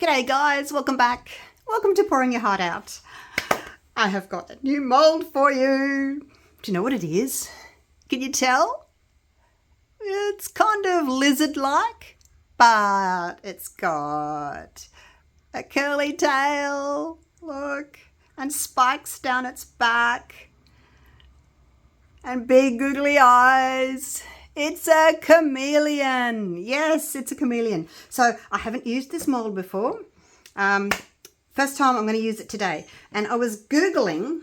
G'day guys, welcome back. Welcome to Pouring Your Heart Out. I have got a new mould for you. Do you know what it is? Can you tell? It's kind of lizard-like, but it's got a curly tail, look, and spikes down its back, and big googly eyes. It's a chameleon. Yes, it's a chameleon. So I haven't used this mold before. First time I'm going to use it today. And I was Googling,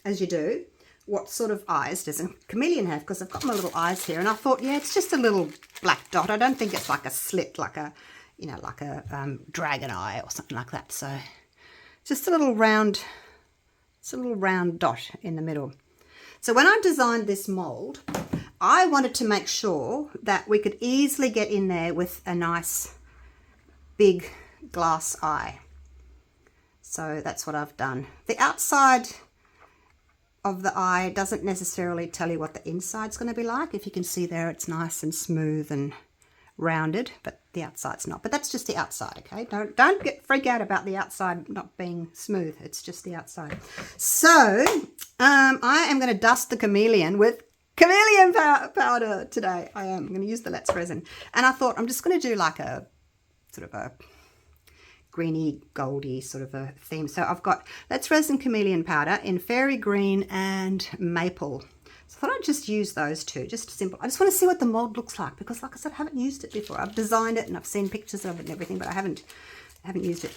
as you do, what sort of eyes does a chameleon have? Because I've got my little eyes here. And I thought, yeah, it's just a little black dot. I don't think it's like a slit, like a, you know, like a dragon eye or something like that. So just a little round, it's a little round dot in the middle. So when I designed this mold, I wanted to make sure that we could easily get in there with a nice big glass eye. So that's what I've done. The outside of the eye doesn't necessarily tell you what the inside's going to be like. If you can see there, it's nice and smooth and rounded, but the outside's not. But that's just the outside, okay? Don't freak out about the outside not being smooth. It's just the outside. So I am going to dust the chameleon with chameleon powder today. I am going to use the Let's Resin. And I thought I'm just going to do like a sort of a greeny goldy sort of a theme. So I've got Let's Resin chameleon powder in fairy green and maple. So I thought I'd just use those two, just simple. I just want to see what the mold looks like because, like I said, I haven't used it before. I've designed it and I've seen pictures of it and everything, but I haven't used it.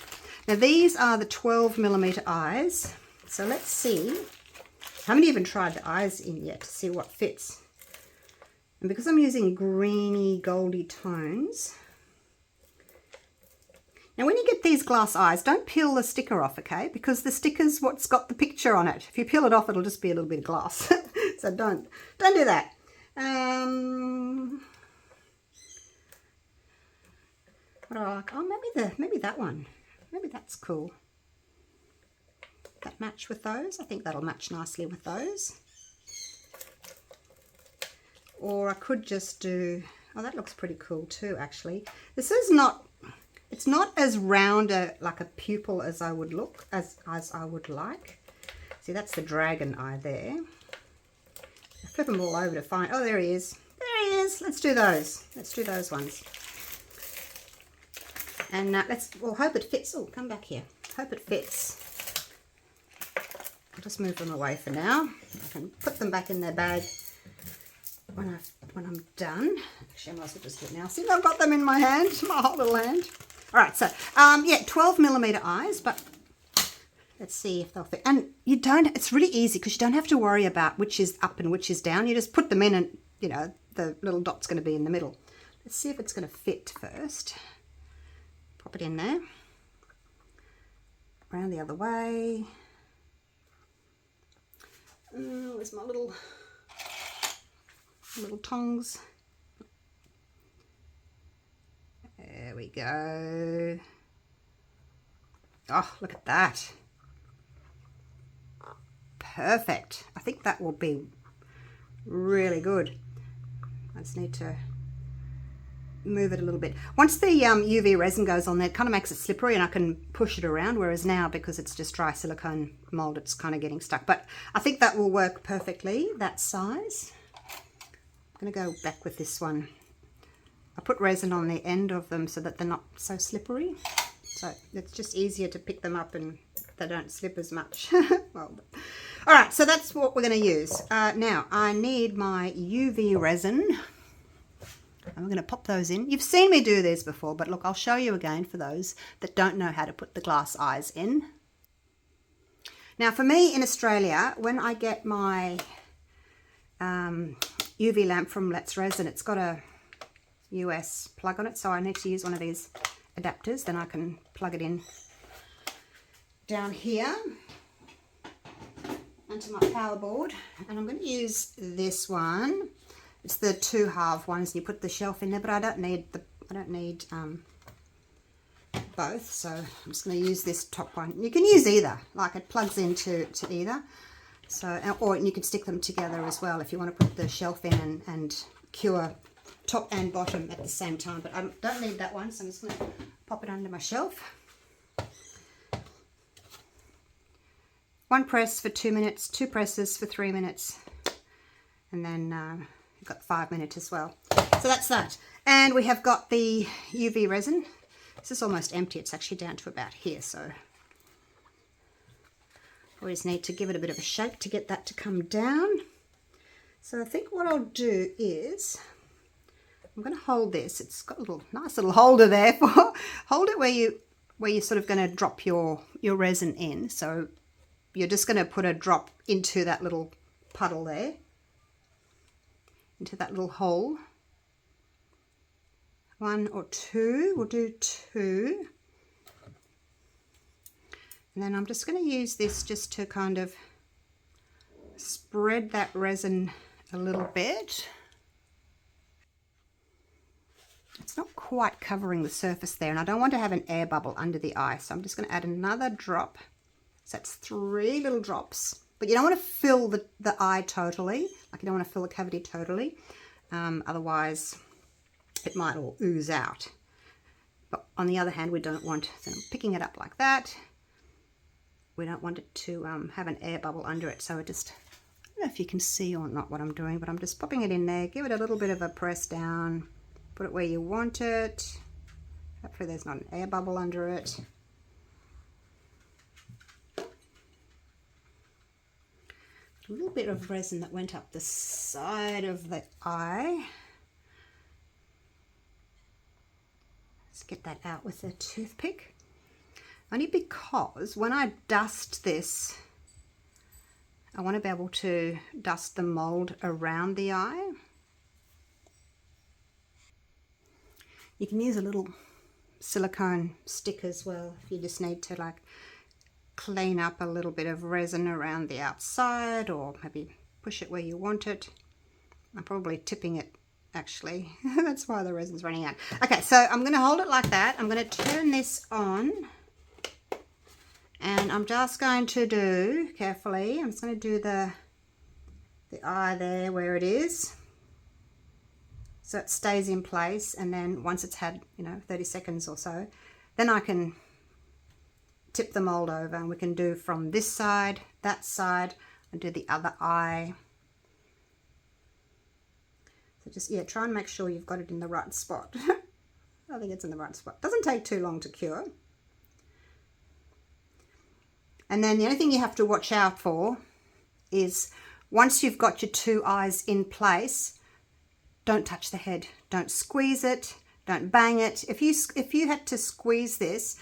Now these are the 12mm eyes. So let's see. I haven't even tried the eyes in yet to see what fits. And because I'm using greeny, goldy tones. Now when you get these glass eyes, don't peel the sticker off, okay? Because the sticker's what's got the picture on it. If you peel it off, it'll just be a little bit of glass. So don't do that. What do I like? Oh, maybe that one. Maybe that's cool. That match with those. I think that'll match nicely with those. Or I could just do, oh, that looks pretty cool too, actually. This is not, it's not as round like a pupil as I would look, as I would like. See, that's the dragon eye there. I flip them all over to find, oh, there he is. There he is. Let's do those. Let's do those ones. And we'll hope it fits. Oh, come back here. Hope it fits. I'll just move them away for now. I can put them back in their bag when I'm done. Actually, I might as well just do it now. See, I've got them in my hand, my whole little hand. All right, so yeah, 12mm eyes, but let's see if they'll fit. And you don't, it's really easy because you don't have to worry about which is up and which is down. You just put them in and, you know, the little dot's going to be in the middle. Let's see if it's going to fit first. Pop it in there. Around the other way. Where's my little tongs? There we go. Oh, look at that. Perfect. I think that will be really good. I just need to move it a little bit. Once the UV resin goes on there, it kind of makes it slippery and I can push it around, whereas now, because it's just dry silicone mold, it's kind of getting stuck. But I think that will work perfectly, that size. I'm going to go back with this one. I put resin on the end of them so that they're not so slippery. So it's just easier to pick them up and they don't slip as much. Well, all right, so that's what we're going to use. Now, I need my UV resin. I'm going to pop those in. You've seen me do these before, but look, I'll show you again for those that don't know how to put the glass eyes in. Now, for me in Australia, when I get my UV lamp from Let's Resin, it's got a US plug on it, so I need to use one of these adapters. Then I can plug it in down here onto my power board, and I'm going to use this one. It's the 2-half ones. You put the shelf in there, but I don't need both, so I'm just going to use this top one. You can use either, like it plugs into either. So, or you can stick them together as well if you want to put the shelf in and cure top and bottom at the same time. But I don't need that one, so I'm just going to pop it under my shelf. one press for 2 minutes, 2 presses for 3 minutes, and then you've got 5 minutes as well. So that's that. And we have got the UV resin. This is almost empty. It's actually down to about here, so always need to give it a bit of a shake to get that to come down. So I think what I'll do is I'm going to hold this. It's got a little nice little holder there for hold it where you're sort of going to drop your resin in. So you're just going to put a drop into that little puddle there, into that little hole. 1 or 2, we'll do 2. And then I'm just going to use this just to kind of spread that resin a little bit. It's not quite covering the surface there, and I don't want to have an air bubble under the eye, so I'm just going to add another drop. So that's 3 little drops. But you don't want to fill the eye totally, like you don't want to fill the cavity totally, otherwise it might all ooze out. But on the other hand, we don't want, so I'm picking it up like that. We don't want it to have an air bubble under it, so I don't know if you can see or not what I'm doing, but I'm just popping it in there. Give it a little bit of a press down, put it where you want it. Hopefully there's not an air bubble under it. A little bit of resin that went up the side of the eye. Let's get that out with a toothpick. Only because when I dust this, I want to be able to dust the mold around the eye. You can use a little silicone stick as well if you just need to like clean up a little bit of resin around the outside, or maybe push it where you want it. I'm probably tipping it actually. That's why the resin's running out. Okay, so I'm going to hold it like that. I'm going to turn this on, and I'm just going to do carefully, I'm just going to do the eye there where it is, so it stays in place. And then once it's had 30 seconds or so, then I can tip the mold over, and we can do from this side, that side, and do the other eye. So just, yeah, try and make sure you've got it in the right spot. I think it's in the right spot. Doesn't take too long to cure. And then the only thing you have to watch out for is once you've got your 2 eyes in place, don't touch the head. Don't squeeze it. Don't bang it. If you had to squeeze this,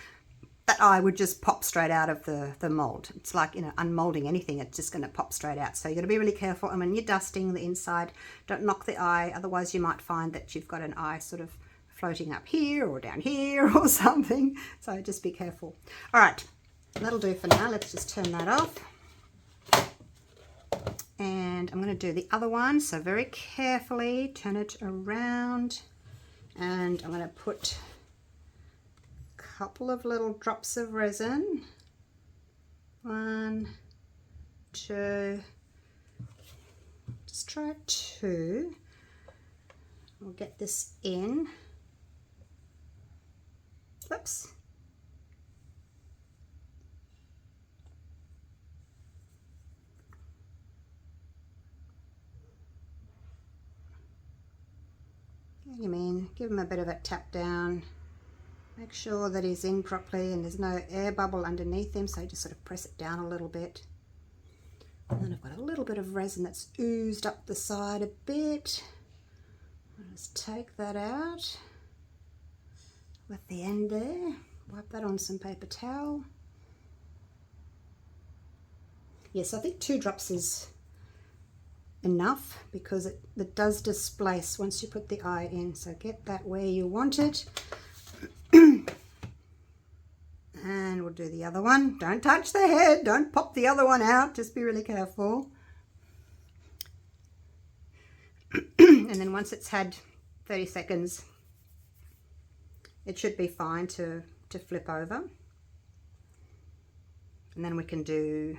that eye would just pop straight out of the mold. It's like, unmolding anything, it's just going to pop straight out. So you've got to be really careful. And when you're dusting the inside, don't knock the eye. Otherwise you might find that you've got an eye sort of floating up here or down here or something. So just be careful. All right, that'll do for now. Let's just turn that off. And I'm going to do the other one. So very carefully turn it around. And I'm going to put couple of little drops of resin. 1, 2, just try 2. We'll get this in. Whoops. What do you mean? Give him a bit of a tap down. Make sure that he's in properly and there's no air bubble underneath him, so just sort of press it down a little bit. And then I've got a little bit of resin that's oozed up the side a bit. I'll just take that out with the end there. Wipe that on some paper towel. Yes, I think 2 drops is enough because it does displace once you put the eye in. So get that where you want it. And we'll do the other one. Don't touch the head. Don't pop the other one out. Just be really careful. And then once it's had 30 seconds, it should be fine to flip over. And then we can do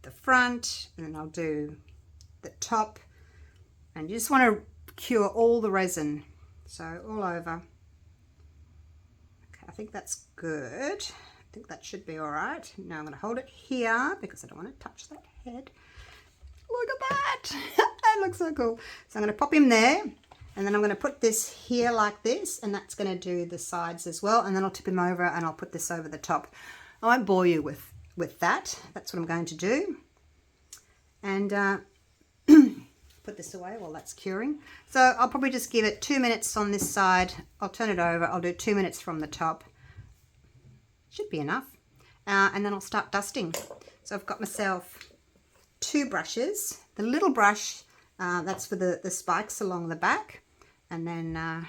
the front, and then I'll do the top. And you just want to cure all the resin, so all over. I think that's good. think that should be all right. Now I'm going to hold it here because I don't want to touch that head. Look at that. That looks so cool. So I'm going to pop him there, and then I'm going to put this here like this, and that's going to do the sides as well. And then I'll tip him over and I'll put this over the top. I won't bore you with that. That's what I'm going to do. And put this away while that's curing. So I'll probably just give it 2 minutes on this side. I'll turn it over. I'll do 2 minutes from the top. Should be enough. And then I'll start dusting. So I've got myself 2 brushes. The little brush, that's for the spikes along the back. And then I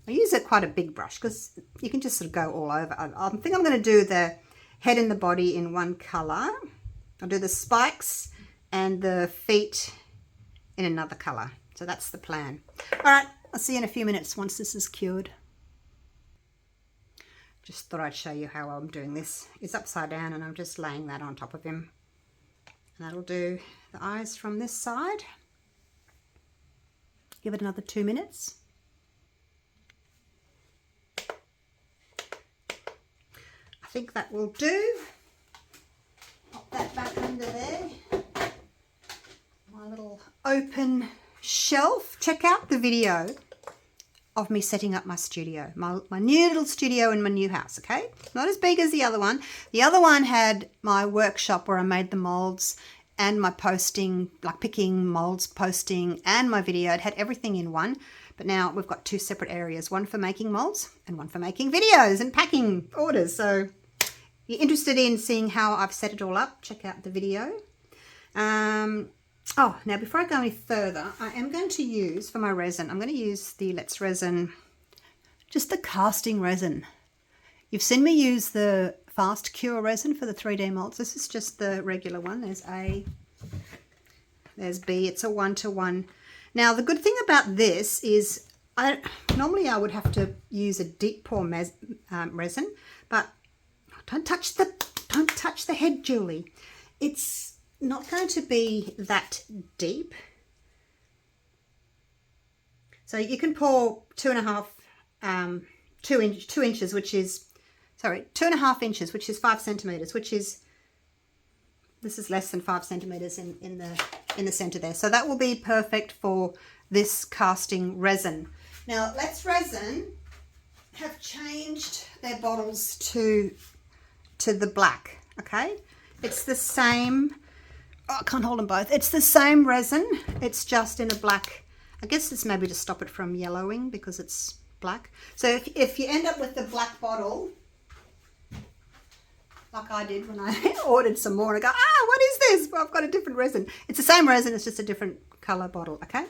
use quite a big brush because you can just sort of go all over. I think I'm going to do the head and the body in one colour. I'll do the spikes and the feet in another colour. So that's the plan. All right, I'll see you in a few minutes once this is cured. Just thought I'd show you how I'm doing this. It's upside down and I'm just laying that on top of him. And that'll do the eyes from this side. Give it another 2 minutes. I think that will do. Pop that back under there. My little open shelf. Check out the video of me setting up my studio, my new little studio in my new house, okay? Not as big as the other one. The other one had my workshop where I made the molds and my posting, like picking molds, posting, and my video. It had everything in one, but now we've got 2 separate areas, one for making molds and one for making videos and packing orders. So if you're interested in seeing how I've set it all up, check out the video. Oh, now before I go any further, I am going to use, for my resin, I'm going to use the Let's Resin, just the casting resin. You've seen me use the fast cure resin for the 3D molds. This is just the regular one. There's A, there's B. It's a 1-to-1. Now, the good thing about this is, normally I would have to use a deep pour resin, but don't touch the head, Julie. It's not going to be that deep. So you can pour 2 inches, which is, sorry, 2.5 inches, which is 5 centimeters, which is, this is less than 5 centimeters in the center there. So that will be perfect for this casting resin. Now, Let's Resin have changed their bottles to the black, okay? It's the same. Oh, I can't hold them both. It's the same resin. It's just in a black. I guess it's maybe to stop it from yellowing because it's black. So if you end up with the black bottle, like I did when I ordered some more, and I go, what is this? Well, I've got a different resin. It's the same resin. It's just a different color bottle, okay?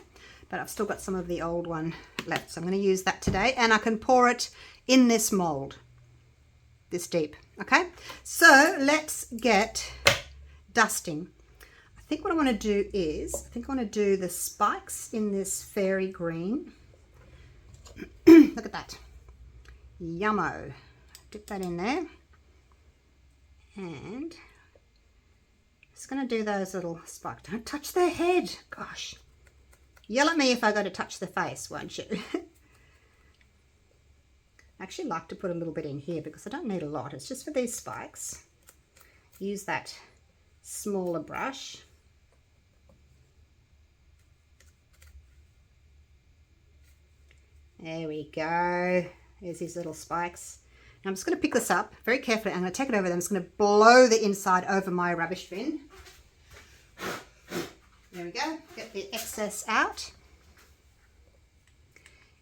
But I've still got some of the old one left. So I'm going to use that today, and I can pour it in this mold, this deep, okay? So let's get dusting. I think what I want to do is, I want to do the spikes in this fairy green. Look at that. Yummo. Dip that in there. And just going to do those little spikes. Don't touch their head. Gosh. Yell at me if I go to touch the face, won't you? I actually like to put a little bit in here because I don't need a lot. It's just for these spikes. Use that smaller brush. There we go. There's these little spikes. Now I'm just going to pick this up very carefully. I'm going to take it over there. I'm just going to blow the inside over my rubbish bin. There we go. Get the excess out.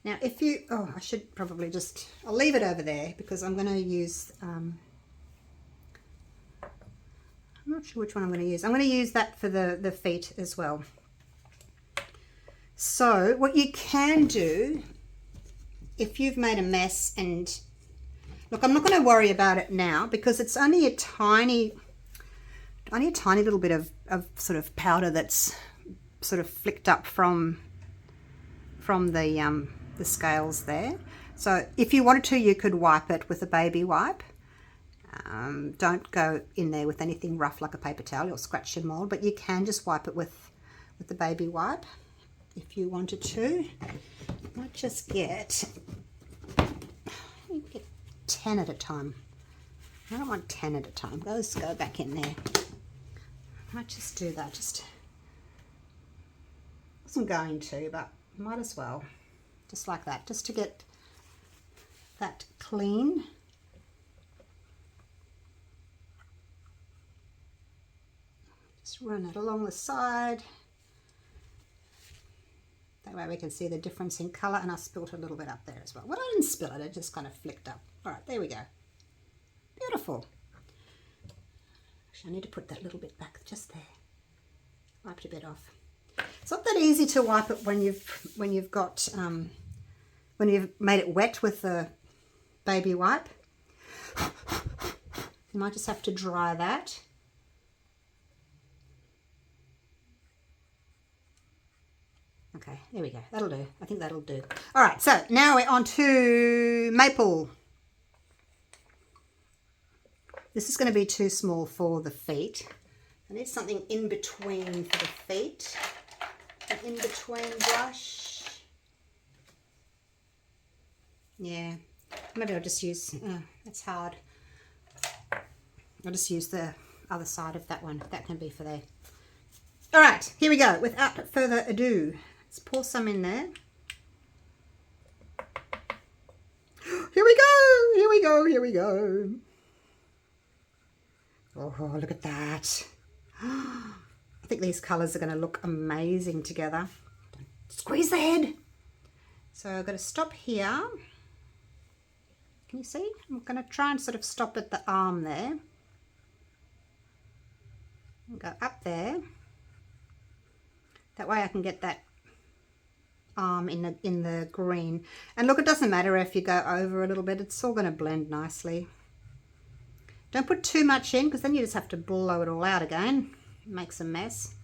Now if you, I should probably just, I'll leave it over there because I'm going to use, I'm not sure which one I'm going to use. I'm going to use that for the feet as well. So what you can do, if you've made a mess, and look, I'm not going to worry about it now because it's only a tiny little bit of sort of powder that's sort of flicked up from the scales there. So if you wanted to, you could wipe it with a baby wipe. Don't go in there with anything rough like a paper towel. You'll scratch your mold, but you can just wipe it with the baby wipe if you wanted to. You might just get 10 at a time. I don't want 10 at a time. Those go back in there. I might just do that. Just wasn't going to, but might as well. Just like that, just to get that clean. Just run it along the side. That way we can see the difference in colour, and I spilt a little bit up there as well. Well, I didn't spill it, it just kind of flicked up. All right, there we go. Beautiful. Actually, I need to put that little bit back just there. Wiped a bit off. It's not that easy to wipe it when you've got when you've made it wet with the baby wipe. You might just have to dry that. Okay, there we go. That'll do. I think that'll do. All right, so now we're on to maple. This is going to be too small for the feet. I need something in between for the feet. An in-between brush. Yeah, maybe I'll just use, that's hard. I'll just use the other side of that one. That can be for there. All right, here we go. Without further ado, let's pour some in there. Here we go, here we go, here we go. Oh, look at that. I think these colours are going to look amazing together. Squeeze the head. So I've got to stop here. Can you see? I'm going to try and sort of stop at the arm there. And go up there. That way I can get that arm in the green. And look, it doesn't matter if you go over a little bit. It's all going to blend nicely. Don't put too much in, because then you just have to blow it all out again. It makes a mess.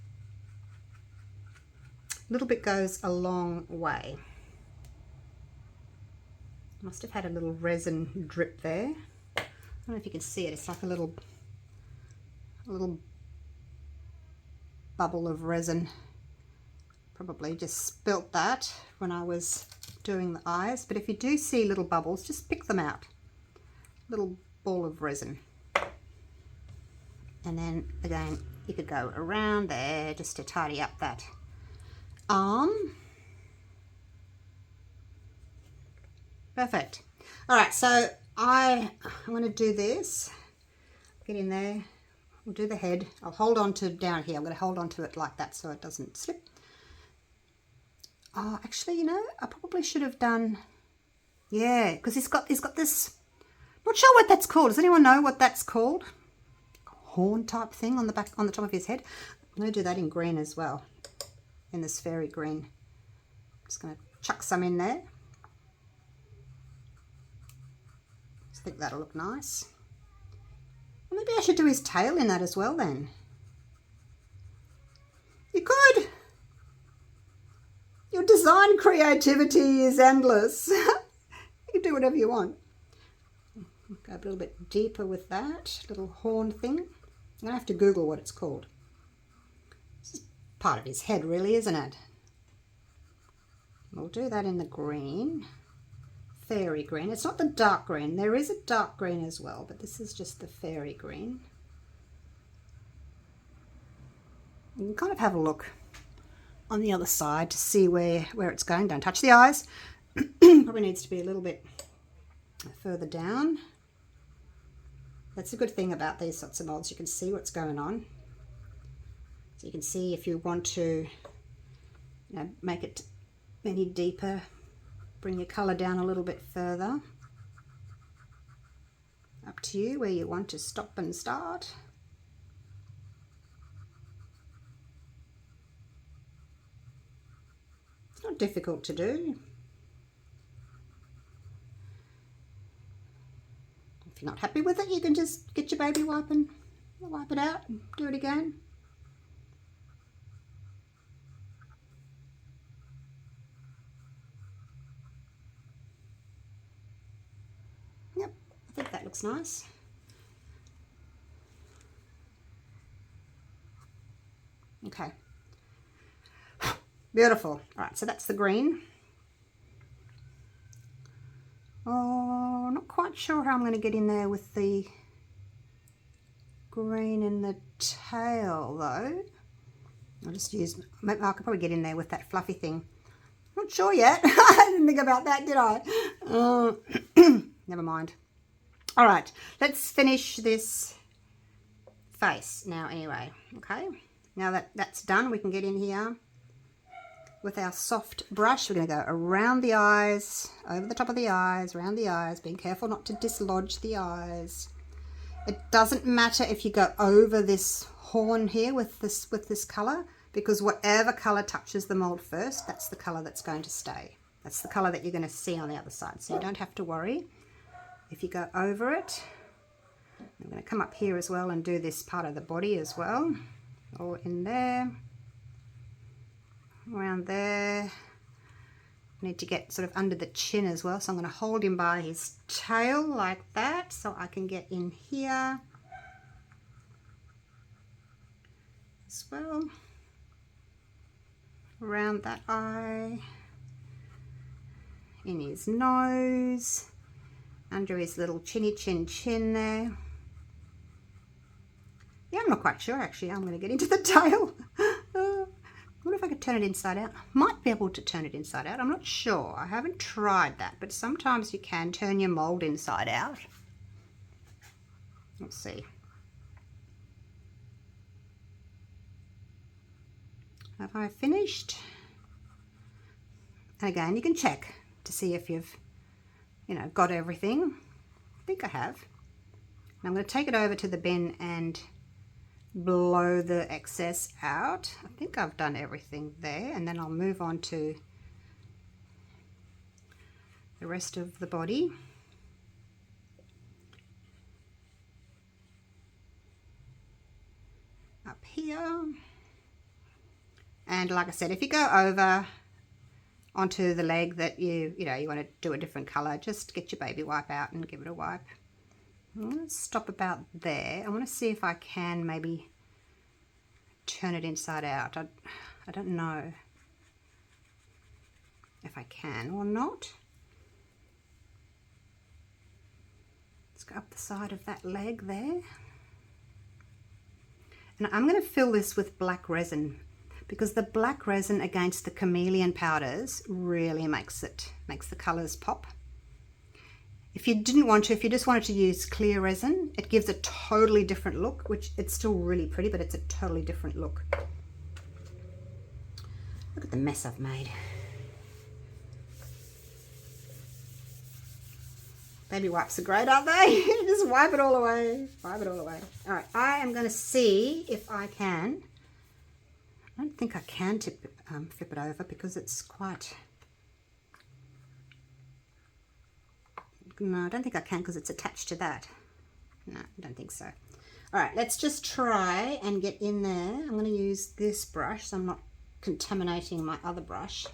A little bit goes a long way. Must have had a little resin drip there. I don't know if you can see it. It's like a little bubble of resin. Probably just spilt that when I was doing the eyes. But if you do see little bubbles, just pick them out. Little ball of resin. And then again, you could go around there just to tidy up that arm. Perfect. All right, so I'm going to do this. Get in there. We'll do the head. I'll hold on to down here. I'm going to hold on to it like that so it doesn't slip. Oh, actually, you know, I probably should have done, yeah, because he's got this, not sure what that's called. Does anyone know what that's called? Horn type thing on the back, on the top of his head. I'm going to do that in green as well, in this fairy green. Just going to chuck some in there. I think that'll look nice. Well, maybe I should do his tail in that as well then. You could. Your design creativity is endless. You can do whatever you want. Go a little bit deeper with that little horn thing. I'm going to have to Google what it's called. This is part of his head really, isn't it? We'll do that in the green. Fairy green. It's not the dark green. There is a dark green as well, but this is just the fairy green. You can kind of have a look on the other side to see where it's going. Don't touch the eyes. Probably needs to be a little bit further down. That's a good thing about these sorts of molds. You can see what's going on. So you can see if you want to, you know, make it any deeper, bring your colour down a little bit further. Up to you where you want to stop and start. It's not difficult to do. If you're not happy with it, you can just get your baby wipe and wipe it out and do it again. Yep, I think that looks nice. Okay. Beautiful. All right, so that's the green. Oh, not quite sure how I'm going to get in there with the green in the tail though. I'll just use, I could probably get in there with that fluffy thing. Not sure yet. I didn't think about that, did I? Never mind. All right, let's finish this face now anyway, okay? Now that that's done, we can get in here with our soft brush. We're going to go around the eyes, over the top of the eyes, around the eyes, being careful not to dislodge the eyes. It doesn't matter if you go over this horn here with this color, because whatever color touches the mold first, that's the color that's going to stay. That's the color that you're going to see on the other side, so you don't have to worry if you go over it. I'm going to come up here as well and do this part of the body as well, all in there, around there. I need to get sort of under the chin as well, so I'm going to hold him by his tail like that so I can get in here as well, around that eye, in his nose, under his little chinny chin there. Yeah, I'm not quite sure actually. I'm going to get into the tail. I wonder if I could turn it inside out. Might be able to turn it inside out. I'm not sure. I haven't tried that, but sometimes you can turn your mold inside out. Let's see. Have I finished? And again, you can check to see if you've, got everything. I think I have. And I'm going to take it over to the bin and blow the excess out. I think I've done everything there, and then I'll move on to the rest of the body. Up here. And like I said, if you go over onto the leg that you want to do a different color, just get your baby wipe out and give it a wipe. I'm going to stop about there. I want to see if I can maybe turn it inside out. I don't know if I can or not. Let's go up the side of that leg there. And I'm going to fill this with black resin, because the black resin against the chameleon powders really makes the colors pop. If you didn't want to, if you just wanted to use clear resin, it gives a totally different look, which it's still really pretty, but it's a totally different look. Look at the mess I've made. Baby wipes are great, aren't they? Just wipe it all away. Wipe it all away. All right, I am going to see if I can. I don't think I can flip it over because it's quite... No, I don't think I can because it's attached to that. No, I don't think so. All right, let's just try and get in there. I'm going to use this brush so I'm not contaminating my other brush.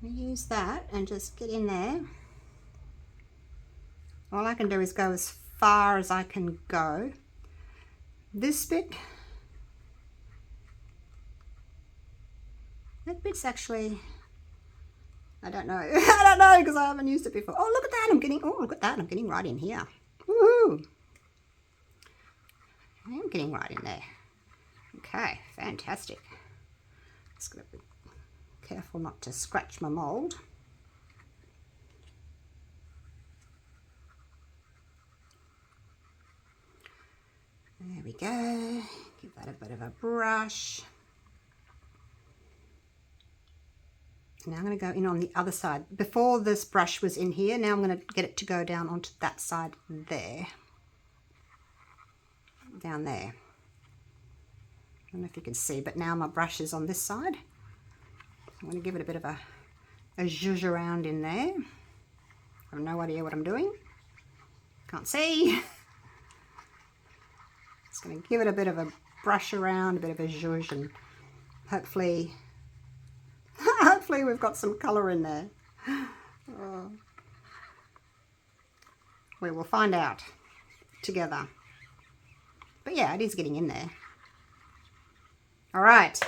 I'm going to use that and just get in there. All I can do is go as far as I can go. This bit, that bit's actually... I don't know. I don't know because I haven't used it before. Oh, look at that. Look at that. I'm getting right in here. Woohoo. I am getting right in there. Okay, fantastic. Just got to be careful not to scratch my mold. There we go. Give that a bit of a brush. Now I'm going to go in on the other side. Before this brush was in here, now I'm going to get it to go down onto that side there. Down there. I don't know if you can see, but now my brush is on this side. I'm going to give it a bit of a zhuzh around in there. I have no idea what I'm doing. Can't see. Just going to give it a bit of a brush around, a bit of a zhuzh, and hopefully we've got some colour in there. Oh. We will find out together. But yeah, it is getting in there. All right.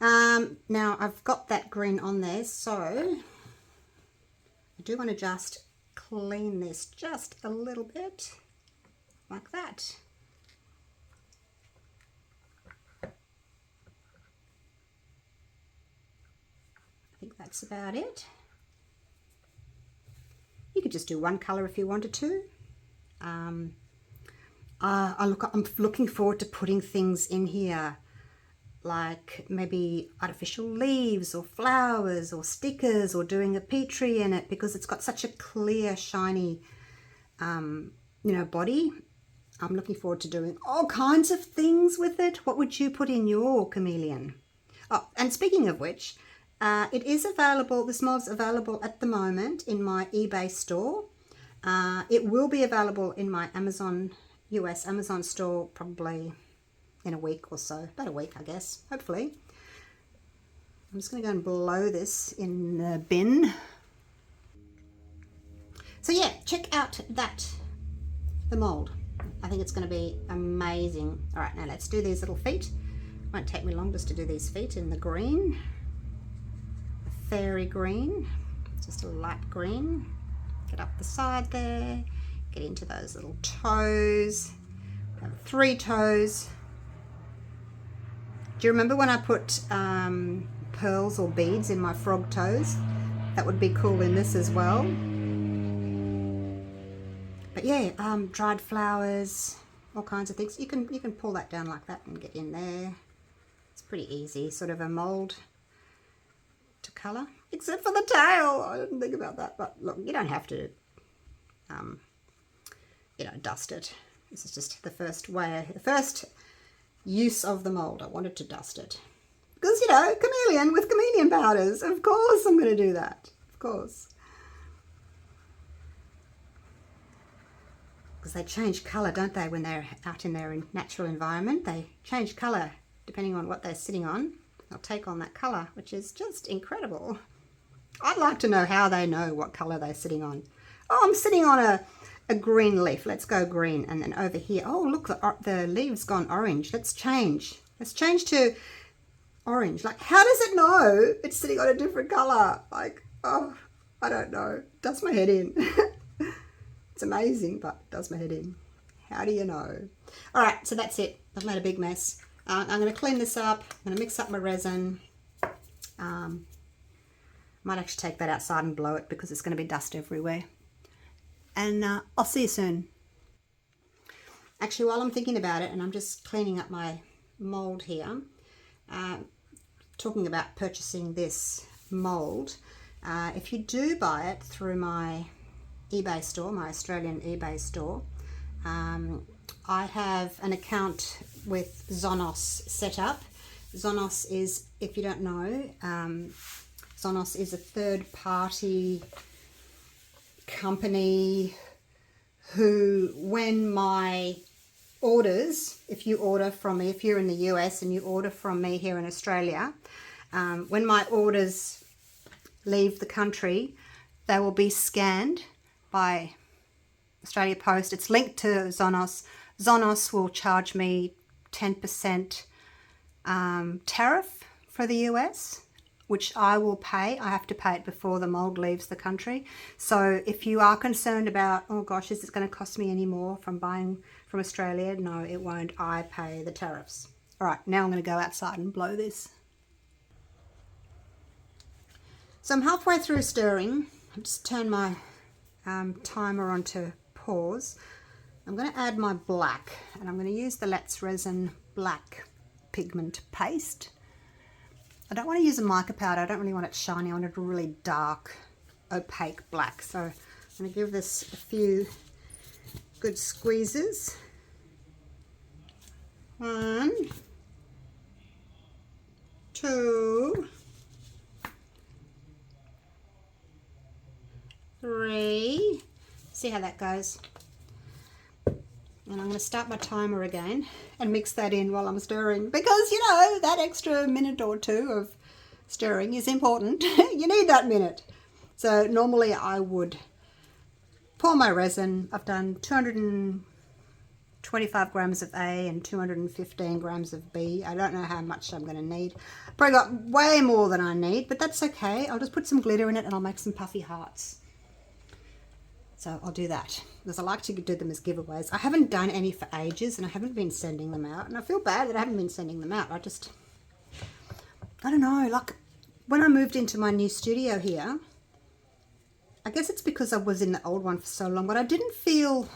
Now I've got that green on there, so I do want to just clean this just a little bit. like that. I think that's about it. You could just do one colour if you wanted to. I'm looking forward to putting things in here, like maybe artificial leaves or flowers or stickers, or doing a petri in it, because it's got such a clear, shiny, body. I'm looking forward to doing all kinds of things with it. What would you put in your chameleon? Oh, and speaking of which, it is available, this mold's available at the moment in my eBay store. It will be available in my US Amazon store probably in a week or so, about a week, I guess, hopefully. I'm just going to go and blow this in the bin. So yeah, check out the mold. I think it's going to be amazing. All right, now let's do these little feet. Won't take me long just to do these feet in the green, the fairy green, just a light green. Get up the side there, get into those little toes. Have 3 toes. Do you remember when I put pearls or beads in my frog toes? That would be cool in this as well. But yeah, dried flowers, all kinds of things. You can pull that down like that and get in there. It's pretty easy, sort of a mold to colour, except for the tail. I didn't think about that, but look, you don't have to, dust it. This is just the first use of the mold. I wanted to dust it because, chameleon with chameleon powders. Of course I'm going to do that. Of course. Because they change colour, don't they, when they're out in their natural environment? They change colour depending on what they're sitting on. They'll take on that colour, which is just incredible. I'd like to know how they know what colour they're sitting on. Oh, I'm sitting on a green leaf. Let's go green. And then over here, oh, look, the leave's gone orange. Let's change. Let's change to orange. Like, how does it know it's sitting on a different colour? Like, oh, I don't know. It does my head in. It's amazing, but it does my head in. How do you know? All right, so that's it. I've made a big mess. I'm going to clean this up. I'm going to mix up my resin. Might actually take that outside and blow it because it's going to be dust everywhere. And I'll see you soon. Actually, while I'm thinking about it, and I'm just cleaning up my mold here, talking about purchasing this mold, if you do buy it through my eBay store, my Australian eBay store, I have an account with Zonos set up. Zonos is, if you don't know, Zonos is a third-party company who, when my orders, if you order from me, if you're in the US and you order from me here in Australia, when my orders leave the country, they will be scanned by Australia Post. It's linked to Zonos. Zonos will charge me 10% tariff for the US, which I will pay. I have to pay it before the mold leaves the country. So if you are concerned about, oh gosh, is it going to cost me any more from buying from Australia? No, it won't. I pay the tariffs. All right, now I'm going to go outside and blow this. So I'm halfway through stirring. I'll just turn my timer on to pause. I'm going to add my black, and I'm going to use the Let's Resin black pigment paste. I don't want to use a mica powder. I don't really want it shiny. I want it a really dark, opaque black. So I'm going to give this a few good squeezes. 1, 2, 3. See how that goes. And I'm going to start my timer again and mix that in while I'm stirring, because you know that extra minute or two of stirring is important. You need that minute. So normally I would pour my resin. I've done 225 grams of A and 215 grams of B. I don't know how much I'm going to need. Probably got way more than I need, but that's okay. I'll just put some glitter in it and I'll make some puffy hearts. So I'll do that because I like to do them as giveaways. I haven't done any for ages and I haven't been sending them out. And I feel bad that I haven't been sending them out. I don't know, like when I moved into my new studio here, I guess it's because I was in the old one for so long, but I didn't feel,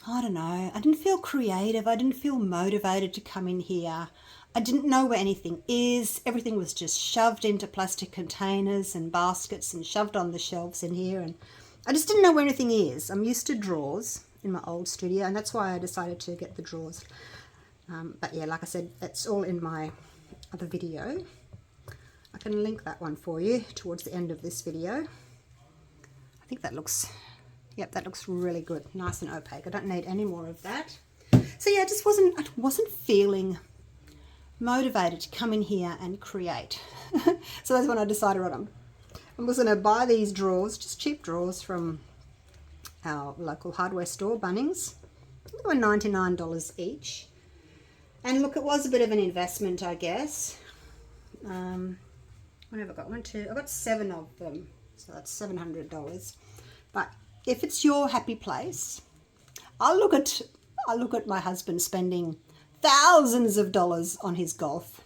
I don't know, I didn't feel creative. I didn't feel motivated to come in here. I didn't know where anything is. Everything was just shoved into plastic containers and baskets and shoved on the shelves in here. And I just didn't know where anything is. I'm used to drawers in my old studio, and that's why I decided to get the drawers. But yeah, like I said, it's all in my other video. I can link that one for you towards the end of this video. I think that looks, yep, that looks really good, nice and opaque. I don't need any more of that. So yeah, I wasn't feeling motivated to come in here and create. So that's when I decided, right, I was going to buy these drawers, just cheap drawers from our local hardware store, Bunnings. They were $99 each. And look, it was a bit of an investment, I guess. What have I got? I got 7 of them, so that's $700. But if it's your happy place, I look at my husband spending thousands of dollars on his golf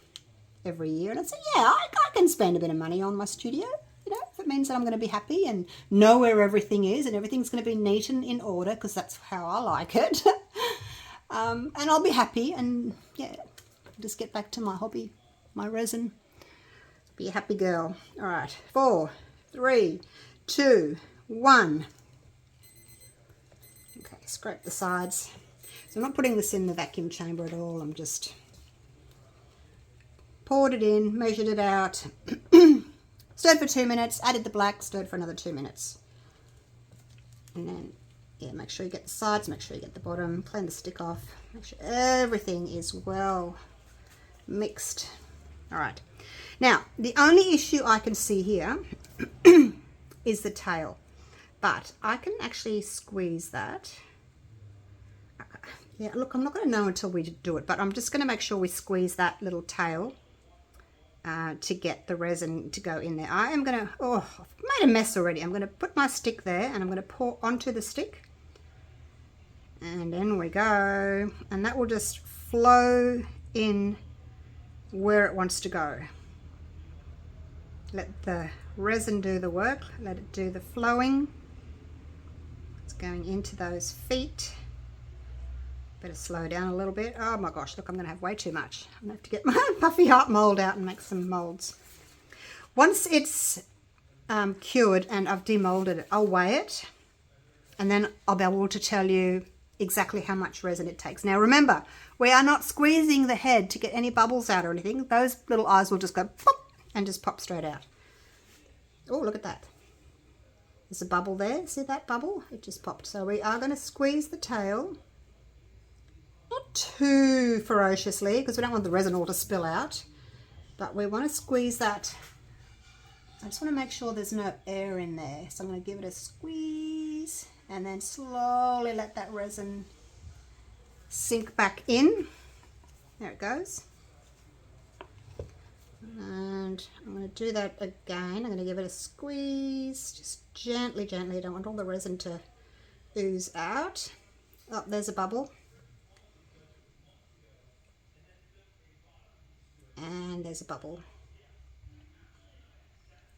every year, and I say, yeah, I can spend a bit of money on my studio. You know, if it means that I'm going to be happy and know where everything is and everything's going to be neat and in order, because that's how I like it. And I'll be happy, and yeah, just get back to my hobby, my resin. Be a happy girl. All right, 4, 3, 2, 1. Okay, scrape the sides. So I'm not putting this in the vacuum chamber at all. I'm just poured it in, measured it out, stirred for 2 minutes, added the black, stirred for another 2 minutes. And then, yeah, make sure you get the sides, make sure you get the bottom, clean the stick off, make sure everything is well mixed. All right. Now, the only issue I can see here is the tail, but I can actually squeeze that. Yeah, look, I'm not going to know until we do it, but I'm just going to make sure we squeeze that little tail to get the resin to go in there. I am going to, oh, I've made a mess already. I'm going to put my stick there and I'm going to pour onto the stick. And in we go. And that will just flow in where it wants to go. Let the resin do the work. Let it do the flowing. It's going into those feet. Better slow down a little bit. Oh my gosh, look, I'm going to have way too much. I'm going to have to get my puffy heart mold out and make some molds. Once it's cured and I've demolded it, I'll weigh it, and then I'll be able to tell you exactly how much resin it takes. Now remember, we are not squeezing the head to get any bubbles out or anything. Those little eyes will just go pop and just pop straight out. Oh, look at that. There's a bubble there. See that bubble? It just popped. So we are going to squeeze the tail. Not too ferociously, because we don't want the resin all to spill out, but we want to squeeze that. I just want to make sure there's no air in there, so I'm going to give it a squeeze and then slowly let that resin sink back in. There it goes. And I'm going to do that again. I'm going to give it a squeeze, just gently, gently. I don't want all the resin to ooze out. Oh, there's a bubble. And there's a bubble.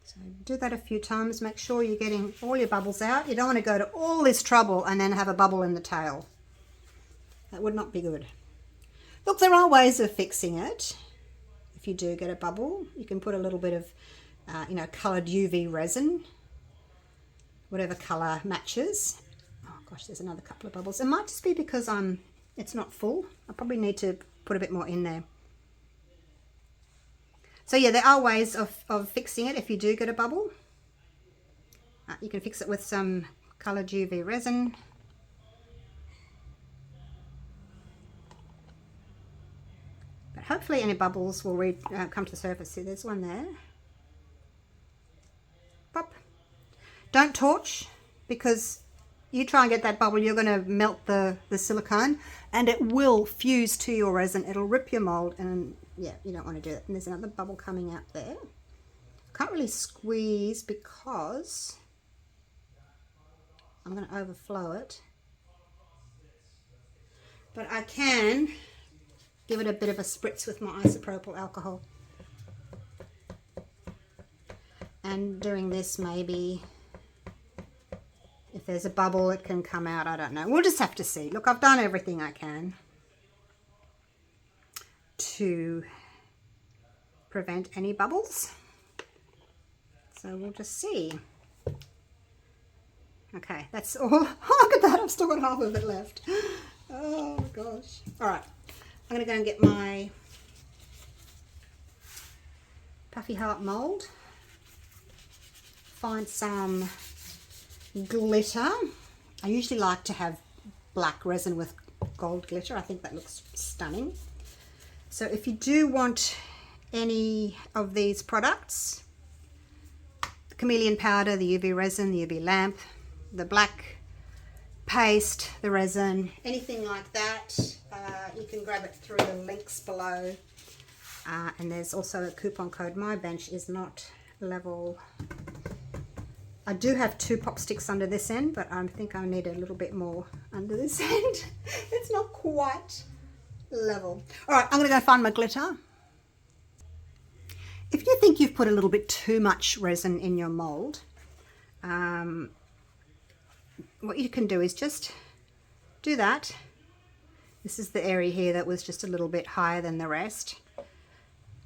So do that a few times. Make sure you're getting all your bubbles out. You don't want to go to all this trouble and then have a bubble in the tail. That would not be good. Look, there are ways of fixing it. If you do get a bubble, you can put a little bit of, coloured UV resin, whatever colour matches. Oh gosh, there's another couple of bubbles. It might just be because it's not full. I probably need to put a bit more in there. So yeah, there are ways of fixing it if you do get a bubble. You can fix it with some coloured UV resin. But hopefully any bubbles will come to the surface. See, there's one there. Pop. Don't torch, because you try and get that bubble, you're going to melt the silicone and it will fuse to your resin. It'll rip your mold, and yeah, you don't want to do that. And there's another bubble coming out there. Can't really squeeze because I'm going to overflow it. But I can give it a bit of a spritz with my isopropyl alcohol. And doing this, maybe if there's a bubble it can come out, I don't know. We'll just have to see. Look, I've done everything I can to prevent any bubbles. So we'll just see. Okay, that's all. Oh, look at that, I've still got half of it left. Oh my gosh. All right, I'm gonna go and get my Puffy Heart mold. Find some glitter. I usually like to have black resin with gold glitter. I think that looks stunning. So if you do want any of these products, the chameleon powder, the UV resin, the UV lamp, the black paste, the resin, anything like that, you can grab it through the links below. And there's also a coupon code. My bench is not level. I do have 2 pop sticks under this end, but I think I need a little bit more under this end. It's not quite level. All right, I'm going to go find my glitter. If you think you've put a little bit too much resin in your mold, what you can do is just do that. This is the area here that was just a little bit higher than the rest.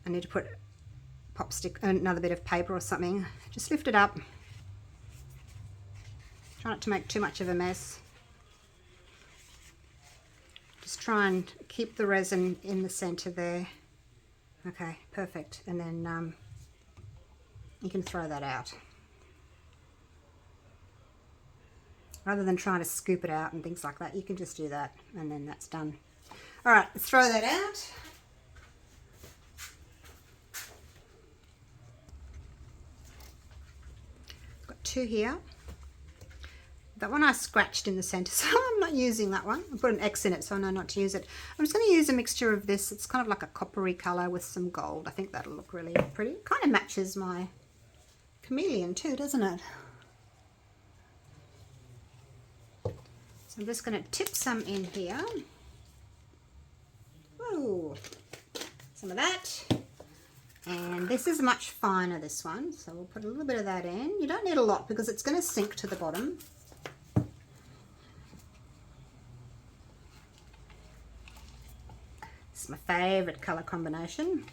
I need to put pop stick, another bit of paper or something. Just lift it up. Try not to make too much of a mess. Just try and keep the resin in the center there. Okay, perfect. And then you can throw that out. Rather than trying to scoop it out and things like that, you can just do that and then that's done. All right, let's throw that out. Got 2 here. That one I scratched in the center, so I'm not using that one. I put an X in it so I know not to use it. I'm just going to use a mixture of this. It's kind of like a coppery color with some gold. I think that'll look really pretty. It kind of matches my chameleon too, doesn't it? So I'm just going to tip some in here. Whoa, some of that. And this is much finer, this one. So we'll put a little bit of that in. You don't need a lot because it's going to sink to the bottom. It's my favorite color combination.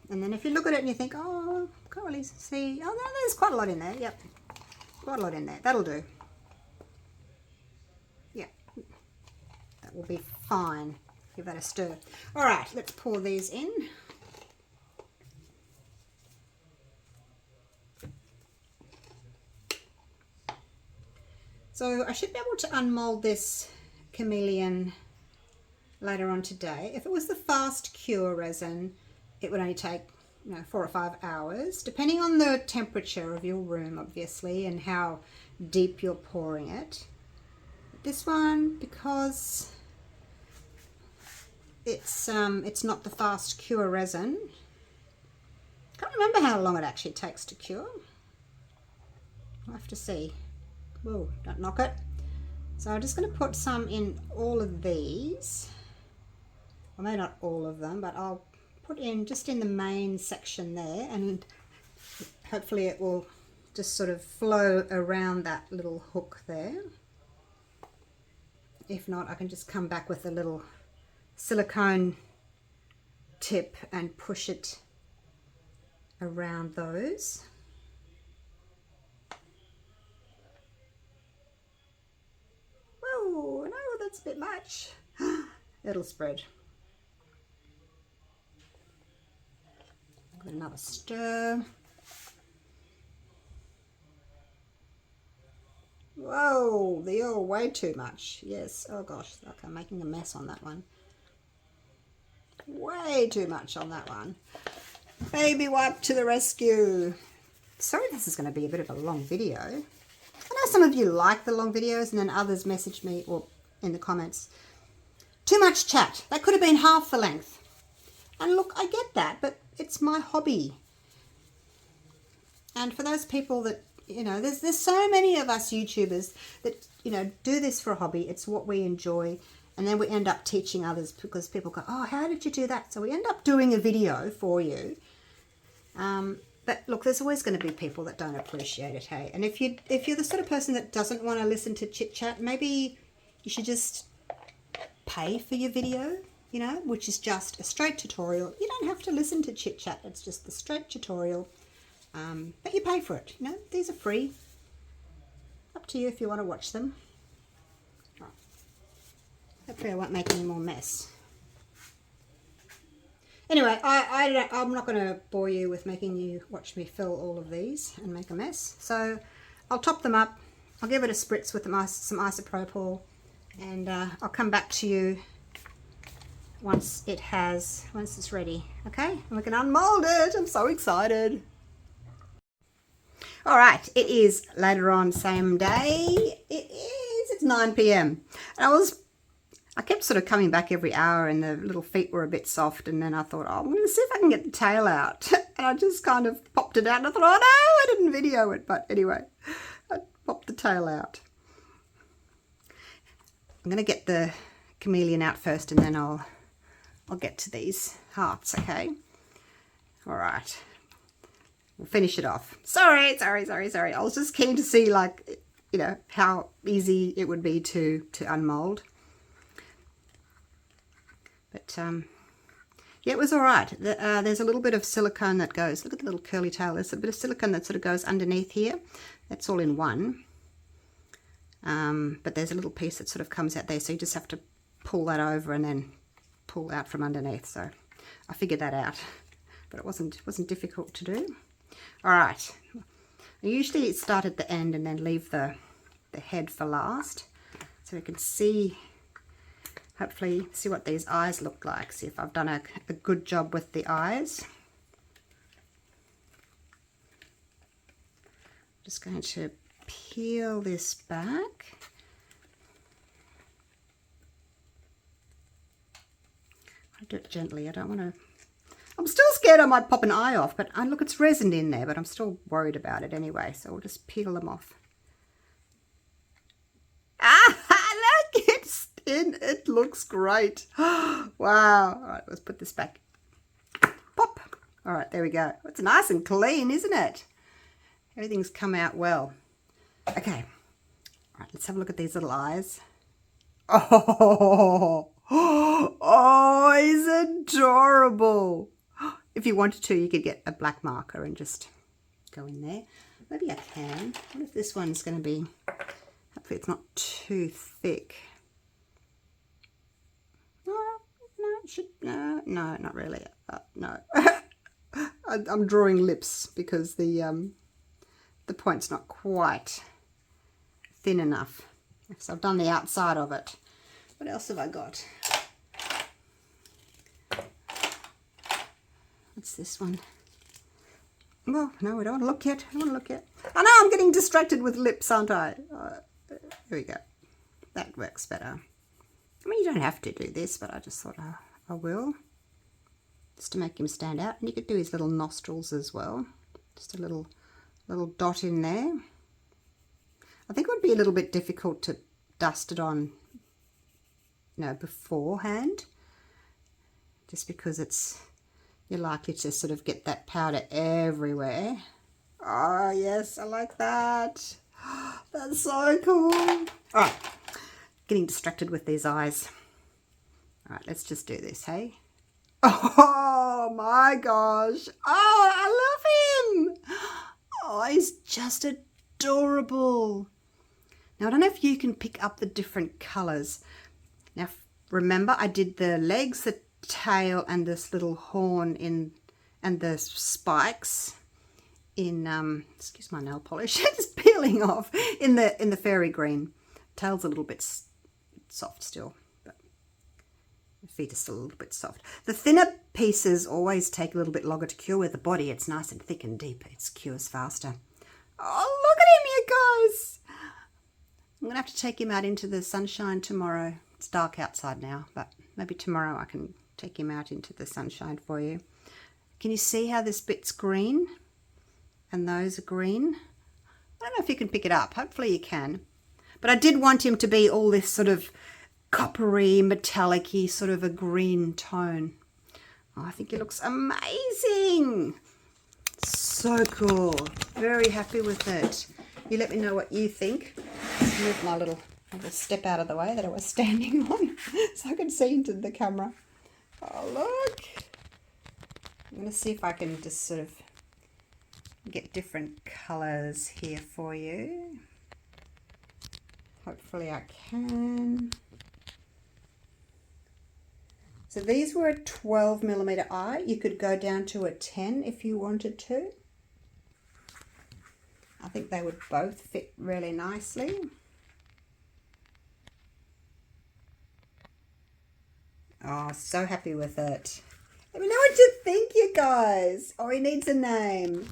And then if you look at it and you think, oh, can't really see. Oh, no, there's quite a lot in there. Yep, quite a lot in there. That'll do. Yeah, that will be fine. Give that a stir. All right, let's pour these in. So I should be able to unmold this chameleon later on today. If it was the fast cure resin, it would only take 4 or 5 hours, depending on the temperature of your room, obviously, and how deep you're pouring it. This one, because it's not the fast cure resin, I can't remember how long it actually takes to cure. I'll have to see. Whoa, don't knock it. So I'm just going to put some in all of these. Well, maybe not all of them, but I'll put in just in the main section there, and hopefully it will just sort of flow around that little hook there. If not, I can just come back with a little silicone tip and push it around those. Whoa, no, that's a bit much. It'll spread. Give it another stir. Whoa, they're all way too much. Yes, oh gosh, okay, I'm making a mess on that one. Way too much on that one. Baby wipe to the rescue. Sorry, this is going to be a bit of a long video. I know some of you like the long videos, and then others message me or in the comments, too much chat. That could have been half the length. And look, I get that, but it's my hobby. And for those people that you know, there's so many of us YouTubers that, you know, do this for a hobby. It's what we enjoy. And then we end up teaching others because people go, oh, how did you do that? So we end up doing a video for you. But look, there's always going to be people that don't appreciate it, hey? And if you're the sort of person that doesn't want to listen to chit-chat, maybe you should just pay for your video, you know, which is just a straight tutorial. You don't have to listen to chit-chat. It's just the straight tutorial. But you pay for it, you know. These are free. Up to you if you want to watch them. Right. Hopefully I won't make any more mess. Anyway, I'm not going to bore you with making you watch me fill all of these and make a mess. So I'll top them up. I'll give it a spritz with some isopropyl, and I'll come back to you once it's ready. Okay, and we can unmold it. I'm so excited. All right, it is later on, same day. It's 9 p.m. and I kept sort of coming back every hour and the little feet were a bit soft, and then I thought, oh, I'm going to see if I can get the tail out. And I just kind of popped it out and I thought, oh no, I didn't video it. But anyway, I popped the tail out. I'm going to get the chameleon out first and then I'll get to these hearts, okay? All right. We'll finish it off. Sorry. I was just keen to see, like, you know, how easy it would be to unmold. But yeah, it was all right. There's a little bit of silicone that goes, look at the little curly tail, there's a bit of silicone that sort of goes underneath here. That's all in one. But there's a little piece that sort of comes out there, so you just have to pull that over and then pull out from underneath. So I figured that out, but it wasn't difficult to do. All right. I usually start at the end and then leave the head for last, so you can see, hopefully see what these eyes look like, see if I've done a good job with the eyes. Just going to peel this back. I do it gently, I don't want to, I'm still scared I might pop an eye off, but look, it's resined in there, but I'm still worried about it anyway, so we'll just peel them off. Look, it's in, it looks great. Wow. All right, let's put this back. Pop. All right, there we go. It's nice and clean, isn't it? Everything's come out well. Okay. All right, let's have a look at these little eyes. Oh, he's adorable. If you wanted to, you could get a black marker and just go in there. Maybe I can. What if this one's going to be, hopefully it's not too thick. No, not really. No. I'm drawing lips because the point's not quite thin enough. So I've done the outside of it. What else have I got? What's this one? Well, no, we don't want to look yet. I don't want to look yet. I know I'm getting distracted with lips, aren't I? Here we go. That works better. I mean, you don't have to do this, but I just thought I will. Just to make him stand out. And you could do his little nostrils as well. Just a little dot in there. I think it would be a little bit difficult to dust it on, you know, beforehand. Just because you're likely to sort of get that powder everywhere. Oh, yes, I like that. That's so cool. All right, getting distracted with these eyes. All right, let's just do this, hey? Oh, my gosh. Oh, I love him. Oh, he's just adorable. Now, I don't know if you can pick up the different colours. Now, remember, I did the legs, the tail, and this little horn and the spikes in excuse my nail polish, it's peeling off, in the fairy green. Tail's a little bit soft still, but the feet are still a little bit soft. The thinner pieces always take a little bit longer to cure. With the body, it's nice and thick and deep. It cures faster. Oh, look at him, you guys. I'm gonna have to take him out into the sunshine tomorrow. It's dark outside now, but maybe tomorrow I can take him out into the sunshine for you. Can you see how this bit's green and those are green? I don't know if you can pick it up. Hopefully you can. But I did want him to be all this sort of coppery, metallic-y, sort of a green tone. Oh, I think he looks amazing. So cool. Very happy with it. You let me know what you think. Let's move my little step out of the way that I was standing on so I can see into the camera. Oh, look. I'm going to see if I can just sort of get different colours here for you. Hopefully I can. So these were a 12mm eye. You could go down to a 10 if you wanted to. I think they would both fit really nicely. Oh, so happy with it. Let me know what you think, you guys. Oh, he needs a name.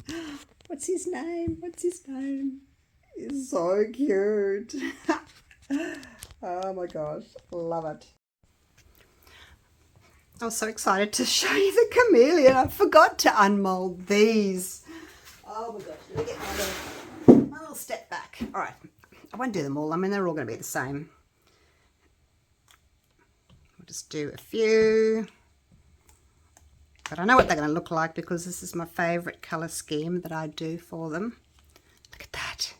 What's his name? What's his name? He's so cute. Oh my gosh, love it. I was so excited to show you the chameleon. I forgot to unmold these. Oh my gosh, let me get my little step back. All right, I won't do them all. I mean, they're all going to be the same. We'll just do a few. But I know what they're going to look like because this is my favourite colour scheme that I do for them. Look at that.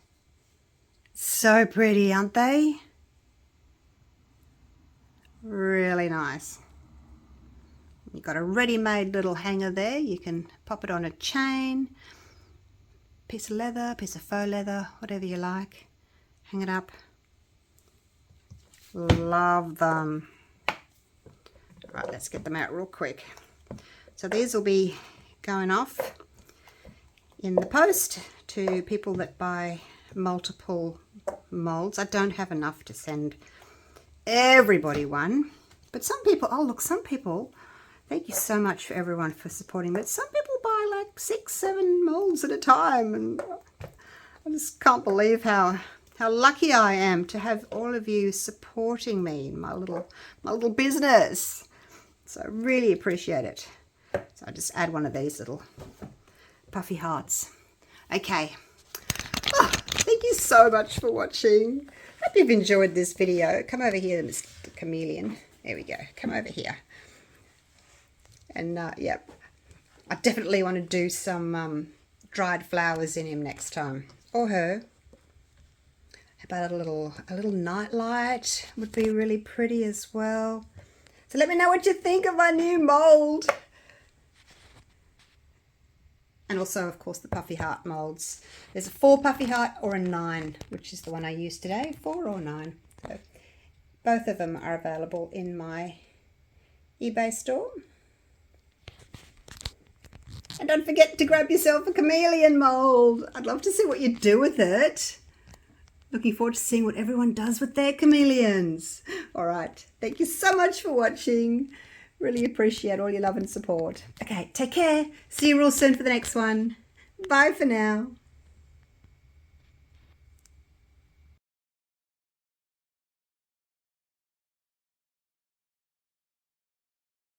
So pretty, aren't they? Really nice. You've got a ready-made little hanger there. You can pop it on a chain, piece of leather, piece of faux leather, whatever you like. Hang it up. Love them. Right, let's get them out real quick. So these will be going off in the post to people that buy multiple molds. I don't have enough to send everybody one, but some people, oh look, some people, thank you so much for everyone for supporting, but some people buy like 6, 7 molds at a time, and I just can't believe how lucky I am to have all of you supporting me in my little business. So I really appreciate it. So I'll just add one of these little puffy hearts. Okay. Oh, thank you so much for watching. Hope you've enjoyed this video. Come over here, Mr. Chameleon. There we go. Come over here. And yep, I definitely want to do some dried flowers in him next time, or her. How about a little night light would be really pretty as well. So let me know what you think of my new mold. And also, of course, the puffy heart molds. There's a 4 puffy heart or a 9, which is the one I used today, 4 or 9. So both of them are available in my eBay store. And don't forget to grab yourself a chameleon mold. I'd love to see what you do with it. Looking forward to seeing what everyone does with their chameleons. All right. Thank you so much for watching. Really appreciate all your love and support. Okay, take care. See you real soon for the next one. Bye for now.